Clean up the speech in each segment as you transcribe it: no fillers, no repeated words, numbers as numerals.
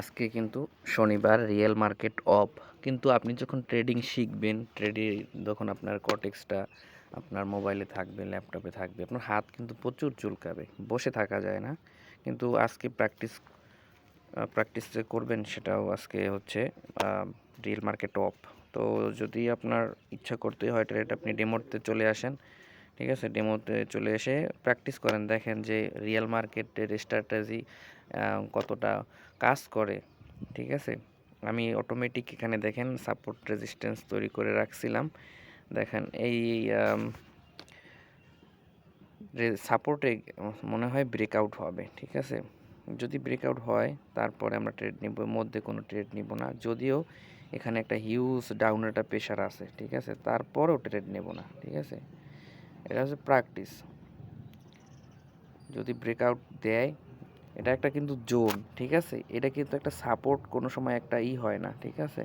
আজকে কিন্তু শনিবার রিয়েল মার্কেট অফ। কিন্তু আপনি যখন ট্রেডিং শিখবেন, যখন আপনার কটেক্সটা আপনার মোবাইলে থাকবে, ল্যাপটপে থাকবে, আপনার হাত কিন্তু প্রচুর চুলকাবে, বসে থাকা যায় না। কিন্তু আজকে প্র্যাকটিস যে করবেন সেটাও আজকে হচ্ছে রিয়েল মার্কেট অফ। তো যদি আপনার ইচ্ছা করতে হয় ট্রেড, আপনি ডেমোতে চলে আসেন। ঠিক আছে, ডেমোতে চলে এসে প্র্যাকটিস করেন, দেখেন যে রিয়েল মার্কেটের স্ট্র্যাটেজি কতটা কাজ করে। ঠিক আছে, আমি অটোমেটিক এখানে দেখেন সাপোর্ট রেজিস্ট্যান্স তৈরি করে রাখছিলাম। দেখেন এই সাপোর্টে মনে হয় ব্রেকআউট হবে। ঠিক আছে, যদি ব্রেকআউট হয় তারপরে আমরা ট্রেড নিব, মধ্যে কোনো ট্রেড নিব না। যদিও এখানে একটা হিউজ ডাউনের একটা প্রেশার আছে, ঠিক আছে, তারপরেও ট্রেড নেব না। ঠিক আছে, এটা হচ্ছে প্র্যাকটিস। যদি ব্রেকআউট দেয়, এটা একটা কিন্তু জোন। ঠিক আছে, এটা কিন্তু একটা সাপোর্ট, কোনো সময় একটা হয় না। ঠিক আছে,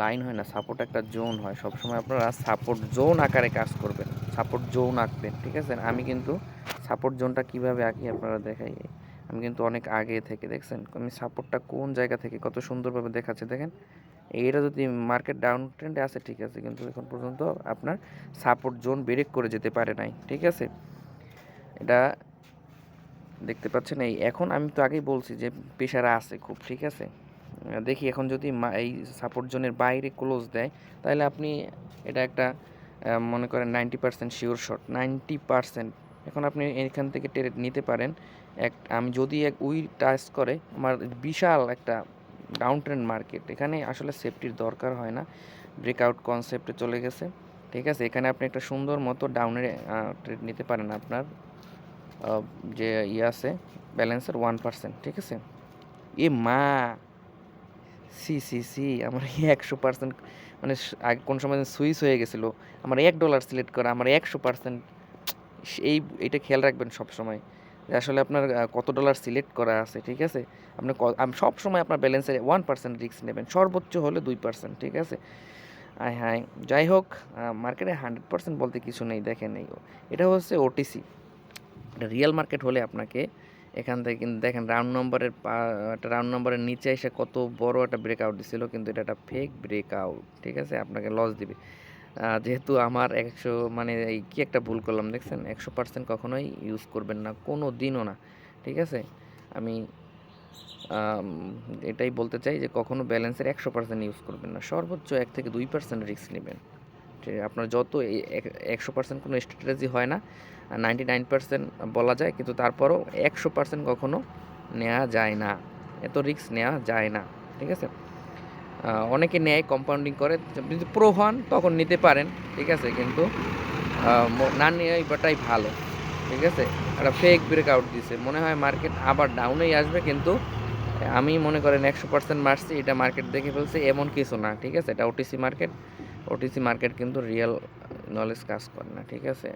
লাইন হয় না, সাপোর্ট একটা জোন হয়। সবসময় আপনারা সাপোর্ট জোন আকারে কাজ করবেন, সাপোর্ট জোন আঁকবেন। ঠিক আছে, আমি কিন্তু সাপোর্ট জোনটা কীভাবে আঁকি আপনারা দেখাই। আমি কিন্তু অনেক আগে থেকে দেখছেন আমি সাপোর্টটা কোন জায়গা থেকে কত সুন্দরভাবে দেখাচ্ছে। দেখেন এইটা যদি মার্কেট ডাউন ট্রেন্ডে আসে, ঠিক আছে, কিন্তু এখন পর্যন্ত আপনার সাপোর্ট জোন ব্রেক করে যেতে পারে নাই। ঠিক আছে, এটা দেখতে পাচ্ছেন। এখন আমি তো আগেই বলছি যে প্রেশার আছে খুব। ঠিক আছে, দেখি এখন যদি এই সাপোর্ট জোনের বাইরে ক্লোজ দেয়, তাহলে আপনি এটা একটা মনে করেন 90% শিওর শট, 90%। এখন আপনি এখান থেকে ট্রেড নিতে পারেন। আমি যদি উই টাচ করে, আমার বিশাল একটা ডাউন ট্রেন্ড মার্কেট, এখানে আসলে সেফটির দরকার হয় না, ব্রেকআউট কনসেপ্টে চলে গেছে। ঠিক আছে, এখানে আপনি একটা সুন্দর মতো ডাউনের ট্রেড নিতে পারেন। আপনার যে আছে ব্যালেন্সের 1%। ঠিক আছে, মা সি আমার 100%, মানে আগে কোন সময় সুইচ হয়ে গেছিলো, আমার $1 সিলেক্ট করা, আমার 100%। এইটা খেয়াল রাখবেন সব সময় যে আসলে আপনার কত ডলার সিলেক্ট করা আছে। ঠিক আছে, আপনি সব সময় আপনার ব্যালেন্সের 1% রিস্ক নেবেন, সর্বোচ্চ হলে 2%। ঠিক আছে, হ্যাঁ, যাই হোক, মার্কেটে 100% বলতে কিছু নেই। দেখেন এটা হচ্ছে ওটিসি। এটা রিয়েল মার্কেট হলে আপনাকে এখান থেকে কিন্তু দেখেন একটা রাউন্ড নম্বরের নিচে এসে কত বড় একটা ব্রেকআউট দিছিল, কিন্তু এটা একটা ফেক ব্রেকআউট। ঠিক আছে, আপনাকে লস দিবে। যেহেতু আমার 100, মানে কি একটা ভুল করলাম দেখছেন, 100% কখনোই ইউজ করবেন না, কোনো দিনও না। ঠিক আছে, আমি এটাই বলতে চাই যে কখনো ব্যালেন্সের 100% ইউজ করবেন না, সর্বোচ্চ 1 থেকে 2% রিস্ক নেবেন। আপনার যত 100% কোনো স্ট্র্যাটেজি হয় না, 99% বলা যায়, কিন্তু তারপরও 100% কখনো নেওয়া যায় না, এত রিস্ক নেওয়া যায় না। ঠিক আছে, অনেকে নেয় কম্পাউন্ডিং করে, যদি প্রো হন তখন নিতে পারেন। ঠিক আছে, কিন্তু না নেওয়াটাই ভালো। ঠিক আছে, একটা ফেক ব্রেকআউট দিছে, মনে হয় মার্কেট আবার ডাউনেই আসবে, কিন্তু আমি মনে করেন 100% মারছি, এটা মার্কেট দেখে ফেলছি, এমন কিছু না। ঠিক আছে, এটা ওটিসি মার্কেট, ওটিসি মার্কেট কিন্তু রিয়েল নলেজ কাজ করে না। ঠিক আছে।